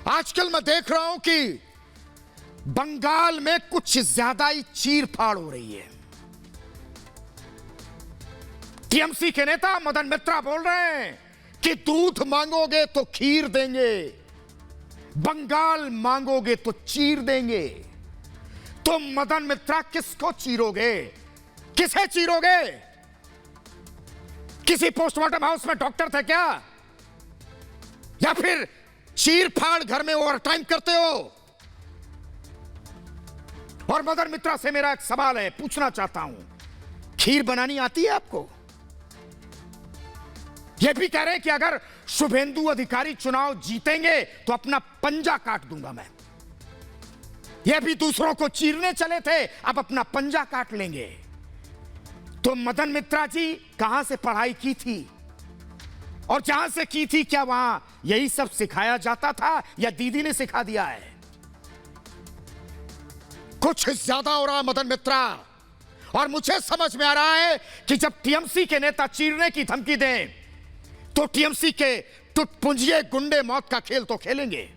आजकल मैं देख रहा हूं कि बंगाल में कुछ ज्यादा ही चीर फाड़ हो रही है। टीएमसी के नेता मदन मित्रा बोल रहे हैं कि दूध मांगोगे तो खीर देंगे, बंगाल मांगोगे तो चीर देंगे। तो मदन मित्रा किसको चीरोगे, किसे चीरोगे? किसी पोस्टमार्टम हाउस में डॉक्टर थे क्या, या फिर चीर फाड़ घर में ओवर टाइम करते हो? और मदन मित्रा से मेरा एक सवाल है, पूछना चाहता हूं, खीर बनानी आती है आपको? यह भी कह रहे हैं कि अगर शुभेंदु अधिकारी चुनाव जीतेंगे तो अपना पंजा काट दूंगा मैं। यह भी दूसरों को चीरने चले थे, अब अपना पंजा काट लेंगे। तो मदन मित्रा जी कहां से पढ़ाई की थी, और जहां से की थी क्या वहां यही सब सिखाया जाता था, या दीदी ने सिखा दिया है? कुछ ज्यादा हो रहा है मदन मित्रा, और मुझे समझ में आ रहा है कि जब टीएमसी के नेता चीरने की धमकी दें तो टीएमसी के टुटपुंजिए गुंडे मौत का खेल तो खेलेंगे।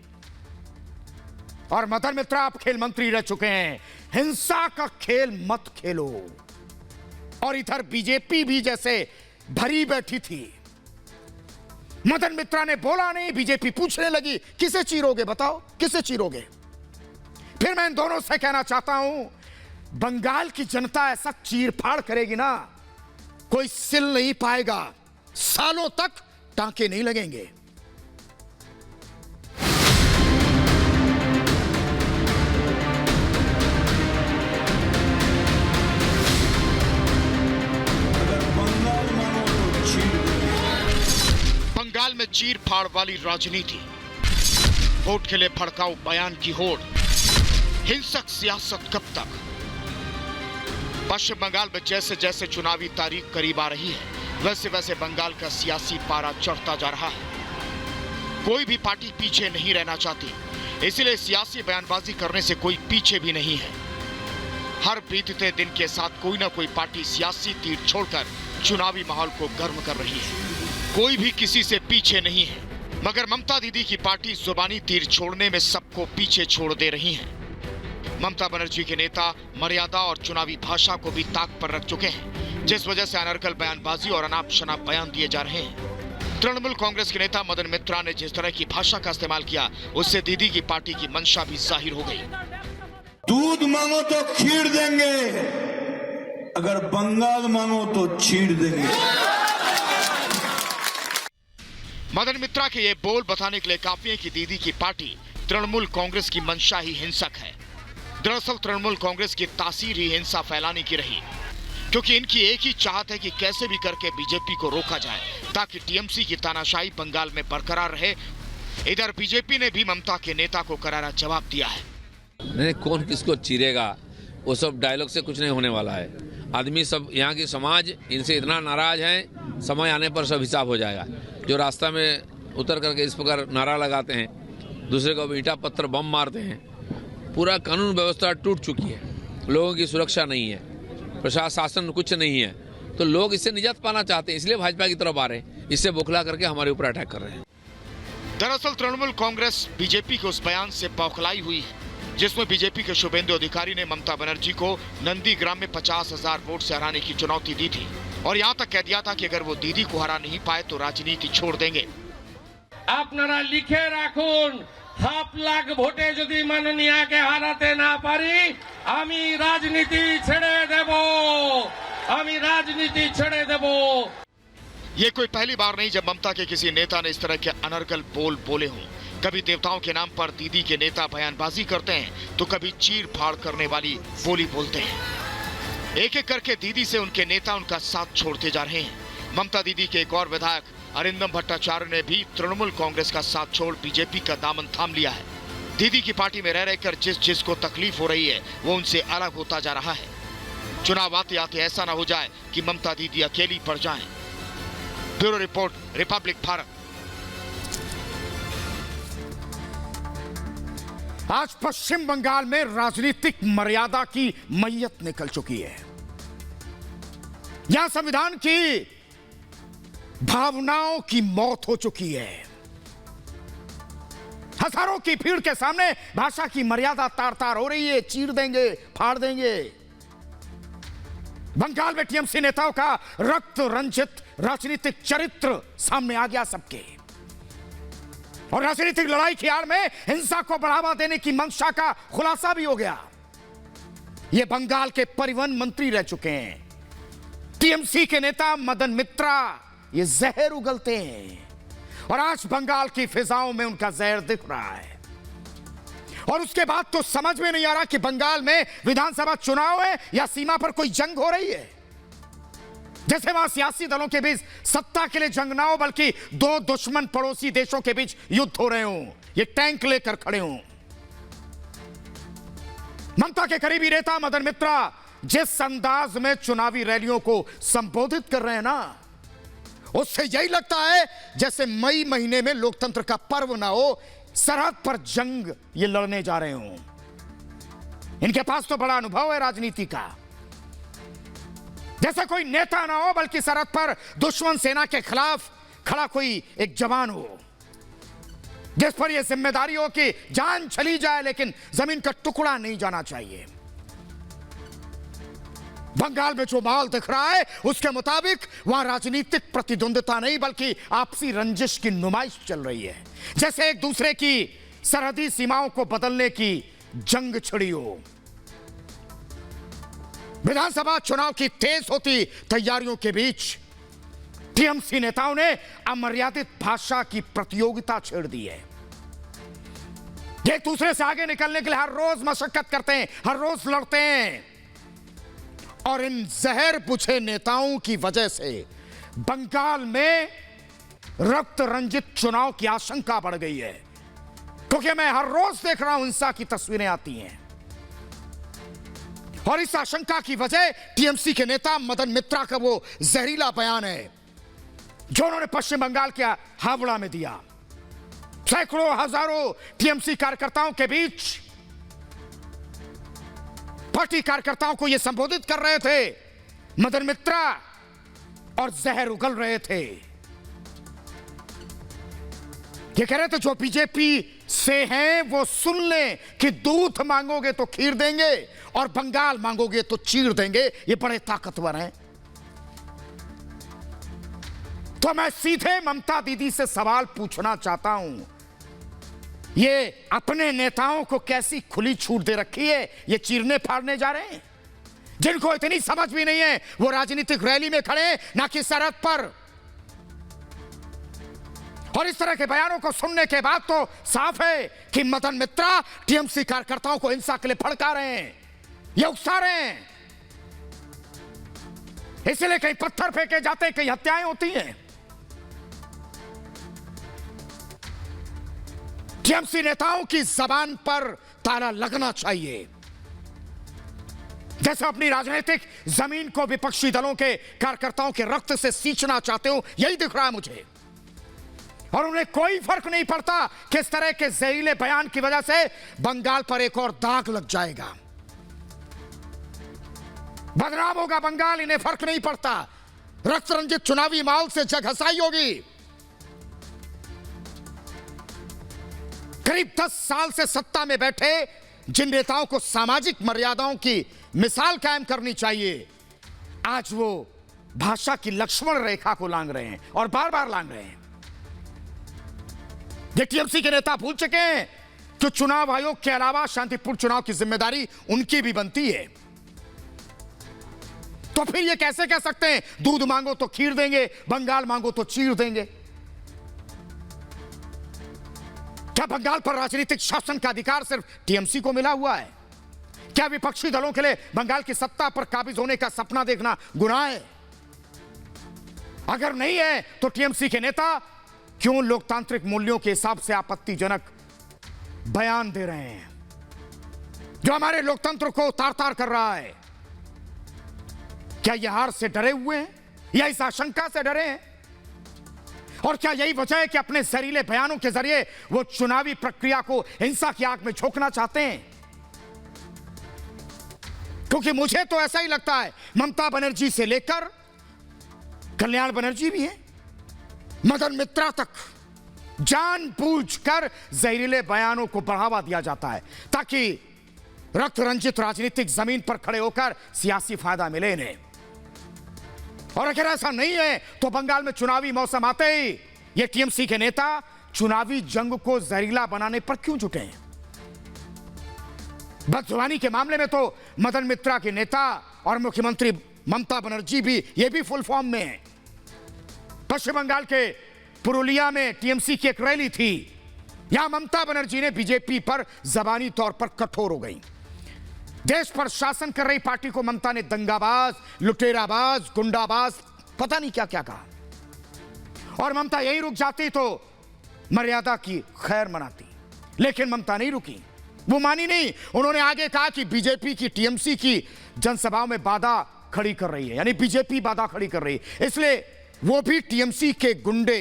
और मदन मित्रा आप खेल मंत्री रह चुके हैं, हिंसा का खेल मत खेलो। और इधर बीजेपी भी जैसे भरी बैठी थी, मदन मित्रा ने बोला नहीं, बीजेपी पूछने लगी किसे चीरोगे, बताओ किसे चीरोगे? फिर मैं इन दोनों से कहना चाहता हूं, बंगाल की जनता ऐसा चीर फाड़ करेगी ना, कोई सिल नहीं पाएगा, सालों तक टांके नहीं लगेंगे। बंगाल में चीर फाड़ वाली राजनीति, वोट के लिए भड़काऊ बयान की होड़, हिंसक सियासत कब तक? पश्चिम बंगाल में जैसे जैसे चुनावी तारीख करीब आ रही है, वैसे वैसे बंगाल का सियासी पारा चढ़ता जा रहा है। कोई भी पार्टी पीछे नहीं रहना चाहती, इसलिए सियासी बयानबाजी करने से कोई पीछे भी नहीं है। हर बीतते दिन के साथ कोई ना कोई पार्टी सियासी तीर छोड़कर चुनावी माहौल को गर्म कर रही है। कोई भी किसी से पीछे नहीं है, मगर ममता दीदी की पार्टी जुबानी तीर छोड़ने में सबको पीछे छोड़ दे रही है। ममता बनर्जी के नेता मर्यादा और चुनावी भाषा को भी ताक पर रख चुके हैं, जिस वजह से अनर्गल बयानबाजी और अनाप शनाप बयान दिए जा रहे हैं। तृणमूल कांग्रेस के नेता मदन मित्रा ने जिस तरह की भाषा का इस्तेमाल किया, उससे दीदी की पार्टी की मंशा भी जाहिर हो गई। दूध मांगो तो खीर देंगे, अगर बंगाल मांगो तो चीर देंगे। मदन मित्रा के ये बोल बताने के लिए काफी है कि दीदी की पार्टी तृणमूल कांग्रेस की मंशा ही हिंसक है। दरअसल तृणमूल कांग्रेस की तासीर ही हिंसा फैलाने की रही, क्योंकि इनकी एक ही चाहत है कि कैसे भी करके बीजेपी को रोका जाए, ताकि टीएमसी की तानाशाही बंगाल में बरकरार रहे। इधर बीजेपी ने भी ममता के नेता को करारा जवाब दिया है। नहीं, कौन किसको चीरेगा, वो सब डायलॉग से कुछ नहीं होने वाला है। आदमी सब, यहाँ की समाज इनसे इतना नाराज है, समय आने पर सब हिसाब हो जाएगा। जो रास्ता में उतर करके इस प्रकार नारा लगाते हैं, दूसरे को ईंटा पत्थर बम मारते हैं, पूरा कानून व्यवस्था टूट चुकी है, लोगों की सुरक्षा नहीं है, प्रशासन कुछ नहीं है, तो लोग इससे निजात पाना चाहते हैं, इसलिए भाजपा की तरफ आ रहे हैं, इससे बौखला करके हमारे ऊपर अटैक कर रहे हैं। दरअसल तृणमूल कांग्रेस बीजेपी के उस बयान से बौखलाई हुई है, जिसमें बीजेपी के शुभेंदु अधिकारी ने ममता बनर्जी को नंदीग्राम में 50,000 वोट से हराने की चुनौती दी थी, और यहाँ तक कह दिया था कि अगर वो दीदी को हरा नहीं पाए तो राजनीति छोड़ देंगे। আপনারা লিখে রাখুন, 7 লাখ ভোটে যদি মাননীয়াকে হারাতে না পারি, আমি রাজনীতি ছেড়ে দেব, আমি রাজনীতি ছেড়ে দেব। ये कोई पहली बार नहीं जब ममता के किसी नेता ने इस तरह के अनर्गल बोल बोले हों। कभी देवताओं के नाम पर दीदी के नेता बयानबाजी करते हैं, तो कभी चीर फाड़ करने वाली बोली बोलते हैं। एक एक करके दीदी से उनके नेता उनका साथ छोड़ते जा रहे हैं। ममता दीदी के एक और विधायक अरिंदम भट्टाचार्य ने भी तृणमूल कांग्रेस का साथ छोड़ बीजेपी का दामन थाम लिया है। दीदी की पार्टी में रह रहकर जिस को तकलीफ हो रही है, वो उनसे अलग होता जा रहा है। चुनाव आते आते ऐसा ना हो जाए कि ममता दीदी अकेली पड़ जाएं। Bureau report, Republic Bharat. आज पश्चिम बंगाल में राजनीतिक मर्यादा की मैयत निकल चुकी है। यहां संविधान की भावनाओं की मौत हो चुकी है। हजारों की भीड़ के सामने भाषा की मर्यादा तार तार हो रही है, चीर देंगे, फाड़ देंगे। बंगाल में टीएमसी नेताओं का रक्त रंजित राजनीतिक चरित्र सामने आ गया सबके, और राजनीतिक लड़ाई की आड़ में हिंसा को बढ़ावा देने की मंशा का खुलासा भी हो गया। ये बंगाल के परिवहन मंत्री रह चुके हैं। टीएमसी के नेता मदन मित्रा ये जहर उगलते हैं, और आज बंगाल की फिजाओं में उनका जहर दिख रहा है। और उसके बाद तो समझ में नहीं आ रहा कि बंगाल में विधानसभा चुनाव है या सीमा पर कोई जंग हो रही है। जैसे वहां सियासी दलों के बीच सत्ता के लिए जंग ना हो, बल्कि दो दुश्मन पड़ोसी देशों के बीच युद्ध हो रहे हों, ये टैंक लेकर खड़े हों। ममता के करीबी नेता मदन मित्रा जिस अंदाज में चुनावी रैलियों को संबोधित कर रहे हैं ना, उससे यही लगता है जैसे मई महीने में लोकतंत्र का पर्व ना हो, सरहद पर जंग ये लड़ने जा रहे हों। इनके पास तो बड़ा अनुभव है राजनीति का। जैसे कोई नेता ना हो, बल्कि सरहद पर दुश्मन सेना के खिलाफ खड़ा कोई एक जवान हो, जिस पर यह जिम्मेदारी हो कि जान चली जाए लेकिन जमीन का टुकड़ा नहीं जाना चाहिए। बंगाल में जो माहौल दिख रहा है उसके मुताबिक वहां राजनीतिक प्रतिद्वंद्विता नहीं, बल्कि आपसी रंजिश की नुमाइश चल रही है। जैसे एक दूसरे की सरहदी सीमाओं को बदलने की जंग छिड़ी हो। विधानसभा चुनाव की तेज होती तैयारियों के बीच टीएमसी नेताओं ने अमर्यादित भाषा की प्रतियोगिता छेड़ दी है। एक दूसरे से आगे निकलने के लिए हर रोज मशक्कत करते हैं, हर रोज लड़ते हैं, और इन जहर बुझे नेताओं की वजह से बंगाल में रक्त रंजित चुनाव की आशंका बढ़ गई है। क्योंकि मैं हर रोज देख रहा हूं हिंसा की तस्वीरें आती हैं, और इस आशंका की वजह टीएमसी के नेता मदन मित्रा का वो जहरीला बयान है जो उन्होंने पश्चिम बंगाल के हावड़ा में दिया। सैकड़ों हजारों टीएमसी कार्यकर्ताओं के बीच पार्टी कार्यकर्ताओं को यह संबोधित कर रहे थे मदन मित्रा, और जहर उगल रहे थे। ये कह रहे थे जो बीजेपी से हैं वो सुन लें कि दूध मांगोगे तो खीर देंगे और बंगाल मांगोगे तो चीर देंगे। ये बड़े ताकतवर हैं। तो मैं सीधे ममता दीदी से सवाल पूछना चाहता हूं, ये अपने नेताओं को कैसी खुली छूट दे रखी है? ये चीरने फाड़ने जा रहे हैं। जिनको इतनी समझ भी नहीं है वो राजनीतिक रैली में खड़े ना कि सरहद पर। और इस तरह के बयानों को सुनने के बाद तो साफ है कि मदन मित्रा टीएमसी कार्यकर्ताओं को हिंसा के लिए भड़का रहे हैं, ये उकसा रहे हैं। इसलिए कहीं पत्थर फेंके जाते हैं, कहीं हत्याएं होती हैं। टीएमसी नेताओं की जबान पर ताला लगना चाहिए। जैसे अपनी राजनीतिक जमीन को विपक्षी दलों के कार्यकर्ताओं के रक्त से सींचना चाहते हो, यही दिख रहा है मुझे। और उन्हें कोई फर्क नहीं पड़ता कि इस तरह के जहरीले बयान की वजह से बंगाल पर एक और दाग लग जाएगा, बदनाम होगा बंगाल। इन्हें फर्क नहीं पड़ता। रक्त रंजित चुनावी माहौल से जग हसाई होगी। करीब 10 साल से सत्ता में बैठे जिन नेताओं को सामाजिक मर्यादाओं की मिसाल कायम करनी चाहिए, आज वो भाषा की लक्ष्मण रेखा को लांघ रहे हैं, और बार बार लांघ रहे हैं। टीएमसी के नेता भूल चुके हैं कि चुनाव आयोग के अलावा शांतिपूर्ण चुनाव की जिम्मेदारी उनकी भी बनती है। तो फिर ये कैसे कह सकते हैं दूध मांगो तो खीर देंगे, बंगाल मांगो तो चीर देंगे? क्या बंगाल पर राजनीतिक शासन का अधिकार सिर्फ टीएमसी को मिला हुआ है? क्या विपक्षी दलों के लिए बंगाल की सत्ता पर काबिज होने का सपना देखना गुनाह है? अगर नहीं है तो टीएमसी के नेता क्यों लोकतांत्रिक मूल्यों के हिसाब से आपत्तिजनक बयान दे रहे हैं जो हमारे लोकतंत्र को तार तार कर रहा है? क्या यह हार से डरे हुए हैं या इस आशंका से डरे हैं? और क्या यही वजह है कि अपने जहरीले बयानों के जरिए वो चुनावी प्रक्रिया को हिंसा की आग में झोंकना चाहते हैं? क्योंकि मुझे तो ऐसा ही लगता है, ममता बनर्जी से लेकर कल्याण बनर्जी भी है, मदन मित्रा तक जानबूझकर जहरीले बयानों को बढ़ावा दिया जाता है ताकि रक्त रंजित राजनीतिक जमीन पर खड़े होकर सियासी फायदा मिले इन्हें। और अगर ऐसा नहीं है तो बंगाल में चुनावी मौसम आते ही ये टीएमसी के नेता चुनावी जंग को जहरीला बनाने पर क्यों जुटे हैं? बदजुबानी के मामले में तो मदन मित्रा के नेता और मुख्यमंत्री ममता बनर्जी भी ये भी फुल फॉर्म में है। पश्चिम बंगाल के पुरुलिया में टीएमसी की एक रैली थी। यहां ममता बनर्जी ने बीजेपी पर जबानी तौर पर कठोर हो गई। देश पर शासन कर रही पार्टी को ममता ने दंगाबाज, लुटेराबाज, गुंडाबाज, पता नहीं क्या क्या कहा। और ममता यहीं रुक जाती तो मर्यादा की खैर मनाती, लेकिन ममता नहीं रुकी, वो मानी नहीं। उन्होंने आगे कहा कि बीजेपी की टीएमसी की जनसभाओं में बाधा खड़ी कर रही है, यानी बीजेपी बाधा खड़ी कर रही है, इसलिए वो भी टीएमसी के गुंडे।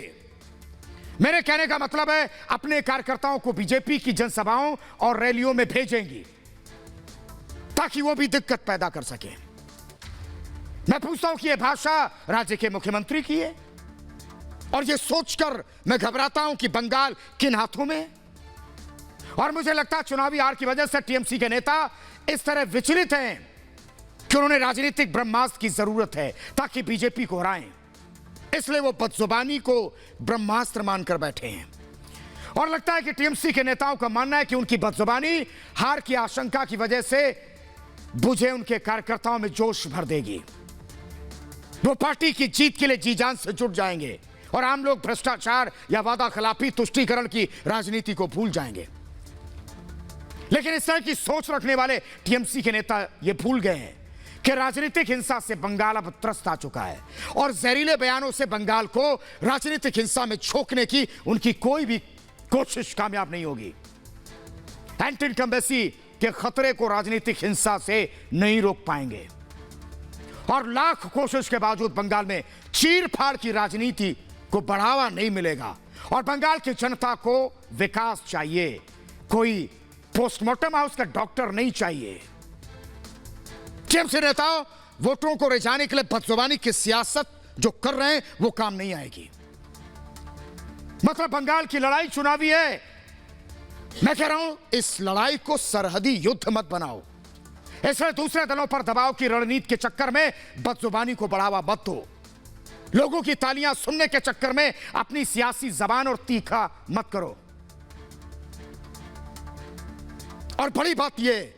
मेरे कहने का मतलब है अपने कार्यकर्ताओं को बीजेपी की जनसभाओं और रैलियों में भेजेंगी ताकि वो भी दिक्कत पैदा कर सके। मैं पूछता हूं कि यह भाषा राज्य के मुख्यमंत्री की है, और यह सोचकर मैं घबराता हूं कि बंगाल किन हाथों में है। और मुझे लगता है चुनावी हार की वजह से टीएमसी के नेता इस तरह विचलित हैं कि उन्होंने राजनीतिक ब्रह्मास्त्र की जरूरत है ताकि बीजेपी को हराएं, इसलिए वो बदजुबानी को ब्रह्मास्त्र मानकर बैठे हैं। और लगता है कि टीएमसी के नेताओं का मानना है कि उनकी बदजुबानी हार की आशंका की वजह से बुझे उनके कार्यकर्ताओं में जोश भर देगी। वो पार्टी की जीत के लिए जी जान से जुट जाएंगे और आम लोग भ्रष्टाचार या वादा खिलाफी तुष्टीकरण की राजनीति को भूल जाएंगे। लेकिन इस तरह की सोच रखने वाले टीएमसी के नेता ये भूल गए हैं कि राजनीतिक हिंसा से बंगाल अब त्रस्त आ चुका है और जहरीले बयानों से बंगाल को राजनीतिक हिंसा में झोंकने की उनकी कोई भी कोशिश कामयाब नहीं होगी। एंटी इनकम्बेंसी के खतरे को राजनीतिक हिंसा से नहीं रोक पाएंगे और लाख कोशिश के बावजूद बंगाल में चीर फाड़ की राजनीति को बढ़ावा नहीं मिलेगा। और बंगाल की जनता को विकास चाहिए, कोई पोस्टमार्टम हाउस का डॉक्टर नहीं चाहिए। टीएमसी नेताओं वोटरों को रिझाने के लिए बदजुबानी की सियासत जो कर रहे हैं वो काम नहीं आएगी। मतलब बंगाल की लड़ाई चुनावी है। मैं कह रहा हूं इस लड़ाई को सरहदी युद्ध मत बनाओ, इसलिए दूसरे दलों पर दबाव की रणनीति के चक्कर में बदजुबानी को बढ़ावा मत दो। लोगों की तालियां सुनने के चक्कर में अपनी सियासी जबान और तीखा मत करो। और बड़ी बात यह